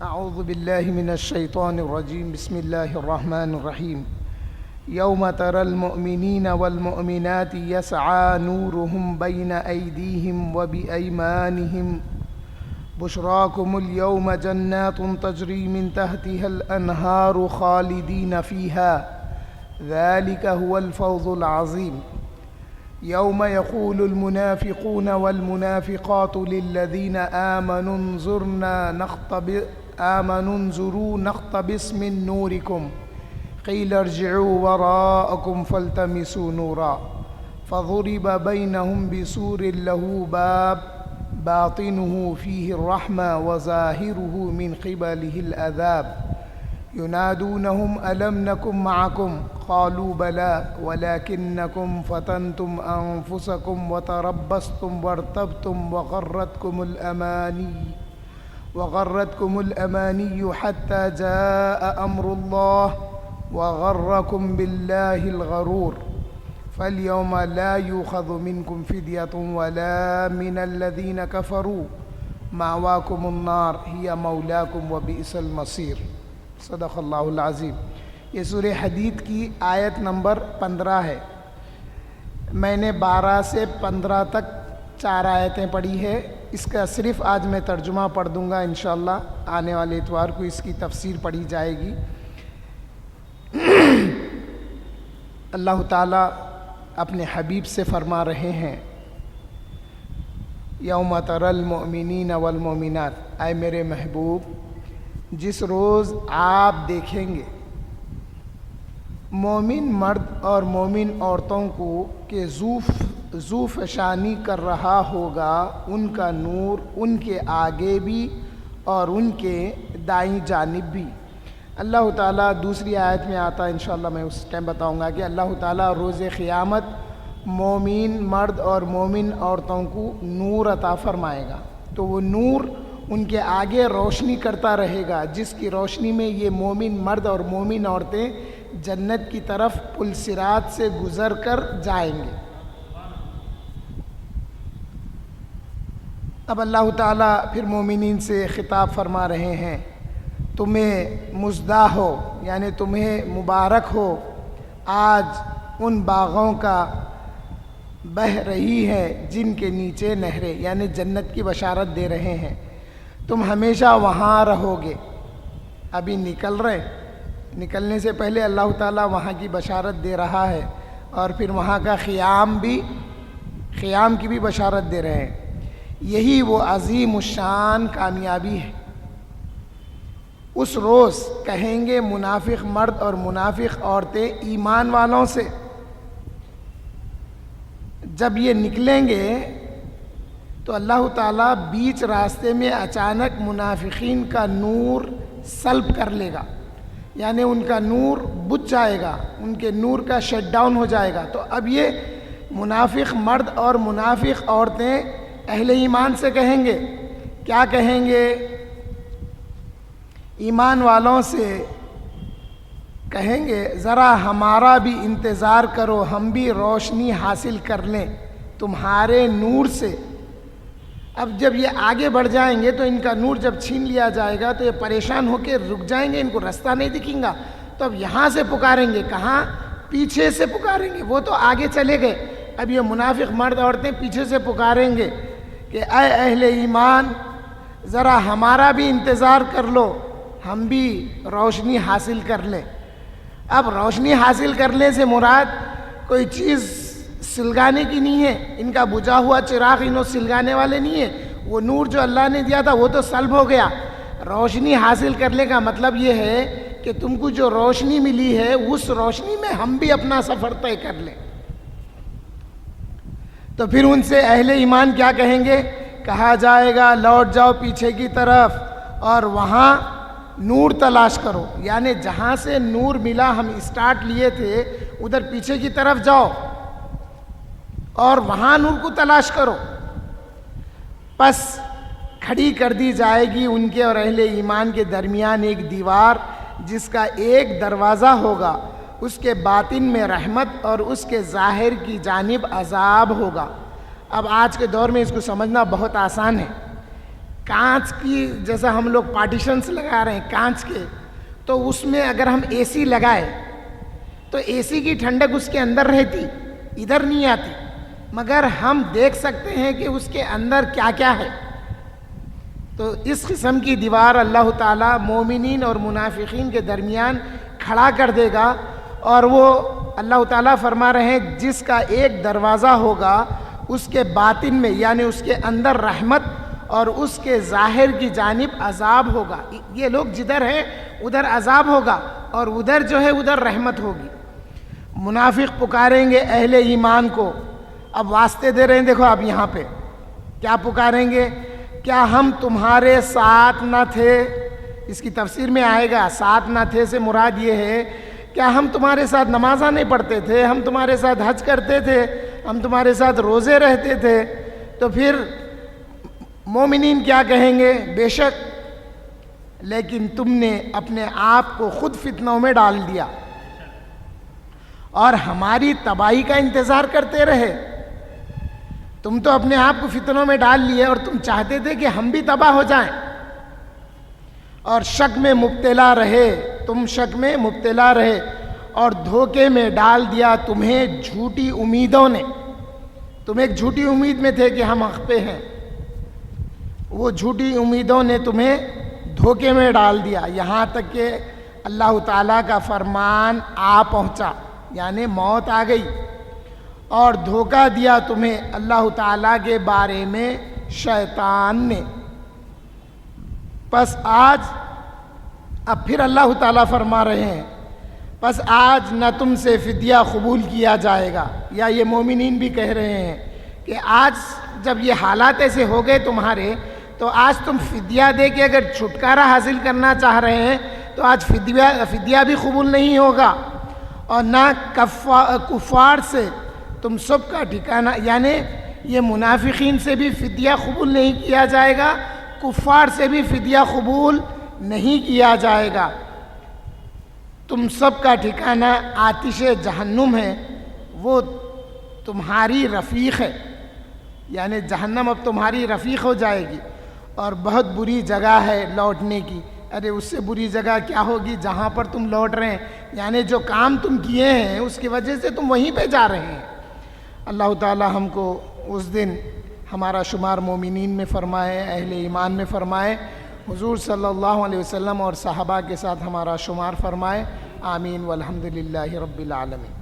أعوذ بالله من الشيطان الرجيم. بسم الله الرحمن الرحيم. يوم ترى المؤمنين والمؤمنات يسعى نورهم بين أيديهم وبأيمانهم بشراكم اليوم جنات تجري من تحتها الأنهار خالدين فيها ذلك هو الفوز العظيم. يوم يقول المنافقون والمنافقات للذين آمنوا انظروا نقتبس من نوركم قيل ارجعوا وراءكم فالتمسوا نورا فضرب بينهم بسور له باب باطنه فيه الرحمة وظاهره من قبله العذاب ينادونهم ألم نكن معكم قالوا بلى ولكنكم فتنتم أنفسكم وتربصتم وارتبتم وغرتكم الأماني حتى جاء أمر الله وغركم بالله الغرور فاليوم لا يؤخذ منكم فدية ولا من الذين كفروا مأواكم النار هي مولاكم وبئس المصير. صدق اللہ العظیم. یہ سورہ حدید کی آیت نمبر 15 ہے. میں نے 12 سے 15 تک 4 آیتیں پڑھی ہے. اس کا صرف آج میں ترجمہ پڑھ دوں گا انشاءاللہ. آنے والے اتوار کو اس کی تفسیر پڑھی جائے گی. اللہ تعالیٰ اپنے حبیب سے فرما رہے ہیں یوم تری المؤمنین والمؤمنات، اے میرے محبوب جس روز آپ دیکھیں گے مومن مرد اور مومن عورتوں کو کہ ذو فشانی کر رہا ہوگا ان کا نور ان کے آگے بھی اور ان کے دائیں جانب بھی. اللہ تعالیٰ دوسری آیت میں آتا ہے انشاءاللہ، میں اس ٹائم بتاؤں گا کہ اللہ تعالیٰ روز قیامت مومن مرد اور مومن عورتوں کو نور عطا فرمائے گا. تو وہ نور ان کے آگے روشنی کرتا رہے گا، جس کی روشنی میں یہ مومن مرد اور مومن عورتیں جنت کی طرف پل صراط سے گزر کر جائیں گے. اب اللہ تعالیٰ پھر مومنین سے خطاب فرما رہے ہیں تمہیں مزدہ ہو، یعنی تمہیں مبارک ہو، آج ان باغوں کا بہہ رہی ہے جن کے نیچے نہریں، یعنی جنت کی بشارت دے رہے ہیں. تم ہمیشہ وہاں رہو گے. ابھی نکلنے سے پہلے اللہ تعالیٰ وہاں کی بشارت دے رہا ہے اور پھر وہاں کا قیام کی بھی بشارت دے رہے ہیں. یہی وہ عظیم الشان کامیابی ہے. اس روز کہیں گے منافق مرد اور منافق عورتیں ایمان والوں سے، جب یہ نکلیں گے تو اللہ تعالیٰ بیچ راستے میں اچانک منافقین کا نور سلب کر لے گا، یعنی ان کا نور بجھ جائے گا، ان کے نور کا شٹ ڈاؤن ہو جائے گا. تو اب یہ منافق مرد اور منافق عورتیں اہل ایمان سے کہیں گے، کیا کہیں گے؟ ایمان والوں سے کہیں گے ذرا ہمارا بھی انتظار کرو، ہم بھی روشنی حاصل کر لیں تمہارے نور سے. اب جب یہ آگے بڑھ جائیں گے تو ان کا نور جب چھین لیا جائے گا تو یہ پریشان ہو کے رک جائیں گے، ان کو رستہ نہیں دکھیں گا. تو اب یہاں سے پکاریں گے، کہاں؟ پیچھے سے پکاریں گے. وہ تو آگے چلے گئے، اب یہ منافق مرد عورتیں پیچھے سے پکاریں گے کہ اے اہل ایمان ذرا ہمارا بھی انتظار کر لو، ہم بھی روشنی حاصل کر لیں. اب روشنی حاصل کرنے سے مراد کوئی چیز سلگانے کی نہیں ہے. ان کا بجھا ہوا چراغ انہوں سلگانے والے نہیں ہیں. وہ نور جو اللہ نے دیا تھا وہ تو سلب ہو گیا. روشنی حاصل کرنے کا مطلب یہ ہے کہ تم کو جو روشنی ملی ہے اس روشنی میں ہم بھی اپنا سفر طے کر لیں. تو پھر ان سے اہل ایمان کیا کہیں گے؟ کہا جائے گا لوٹ جاؤ پیچھے کی طرف اور وہاں نور تلاش کرو، یعنی جہاں سے نور ملا ہم اسٹارٹ لیے تھے ادھر پیچھے کی طرف جاؤ اور وہاں نور کو تلاش کرو. پس کھڑی کر دی جائے گی ان کے اور اہل ایمان کے درمیان ایک دیوار جس کا ایک دروازہ ہوگا، اس کے باطن میں رحمت اور اس کے ظاہر کی جانب عذاب ہوگا. اب آج کے دور میں اس کو سمجھنا بہت آسان ہے. کانچ کی جیسا ہم لوگ پارٹیشنس لگا رہے ہیں کانچ کے، تو اس میں اگر ہم اے سی لگائے تو اے سی کی ٹھنڈک اس کے اندر رہتی، ادھر نہیں آتی، مگر ہم دیکھ سکتے ہیں کہ اس کے اندر کیا کیا ہے۔ تو اس قسم کی دیوار اللہ تعالیٰ مومنین اور منافقین کے درمیان کھڑا کر دے گا، اور وہ اللہ تعالیٰ فرما رہے ہیں جس کا ایک دروازہ ہوگا اس کے باطن میں یعنی اس کے اندر رحمت اور اس کے ظاہر کی جانب عذاب ہوگا۔ یہ لوگ جدھر ہیں ادھر عذاب ہوگا اور ادھر جو ہے ادھر رحمت ہوگی۔ منافق پکاریں گے اہل ایمان کو، اب واسطے دے رہے ہیں، دیکھو اب یہاں پہ کیا پکاریں گے، کیا ہم تمہارے ساتھ نہ تھے؟ اس کی تفسیر میں آئے گا ساتھ نہ تھے سے مراد یہ ہے کیا ہم تمہارے ساتھ نمازاں نہیں پڑھتے تھے، ہم تمہارے ساتھ حج کرتے تھے، ہم تمہارے ساتھ روزے رہتے تھے؟ تو پھر مومنین کیا کہیں گے، بے شک لیکن تم نے اپنے آپ کو خود فتنوں میں ڈال دیا اور ہماری تباہی کا انتظار کرتے رہے۔ تم تو اپنے آپ کو فتنوں میں ڈال لیے اور تم چاہتے تھے کہ ہم بھی تباہ ہو جائیں، اور شک میں مبتلا رہے، تم شک میں مبتلا رہے اور دھوکے میں ڈال دیا تمہیں جھوٹی امیدوں نے۔ تم ایک جھوٹی امید میں تھے کہ ہم حق پہ ہیں، وہ جھوٹی امیدوں نے تمہیں دھوکے میں ڈال دیا، یہاں تک کہ اللہ تعالیٰ کا فرمان آ پہنچا، یعنی موت آ گئی، اور دھوکہ دیا تمہیں اللہ تعالیٰ کے بارے میں شیطان نے۔ پس آج اب پھر اللہ تعالیٰ فرما رہے ہیں پس آج نہ تم سے فدیہ قبول کیا جائے گا، یا یہ مومنین بھی کہہ رہے ہیں کہ آج جب یہ حالات ایسے ہو گئے تمہارے، تو آج تم فدیہ دے کے اگر چھٹکارا حاصل کرنا چاہ رہے ہیں تو آج فدیہ بھی قبول نہیں ہوگا، اور نہ کفار سے تم سب کا ٹھکانہ، یعنی یہ منافقین سے بھی فدیہ قبول نہیں کیا جائے گا، کفار سے بھی فدیہ قبول نہیں کیا جائے گا، تم سب کا ٹھکانہ آتش جہنم ہے، وہ تمہاری رفیق ہے، یعنی جہنم اب تمہاری رفیق ہو جائے گی، اور بہت بری جگہ ہے لوٹنے کی۔ ارے اس سے بری جگہ کیا ہوگی جہاں پر تم لوٹ رہے ہیں، یعنی جو کام تم کیے ہیں اس کی وجہ سے تم وہیں پہ جا رہے ہیں۔ اللہ تعالی ہم کو اس دن ہمارا شمار مومنین میں فرمائے، اہل ایمان میں فرمائے، حضور صلی اللہ علیہ وسلم اور صحابہ کے ساتھ ہمارا شمار فرمائے، آمین والحمد للہ رب العالمین۔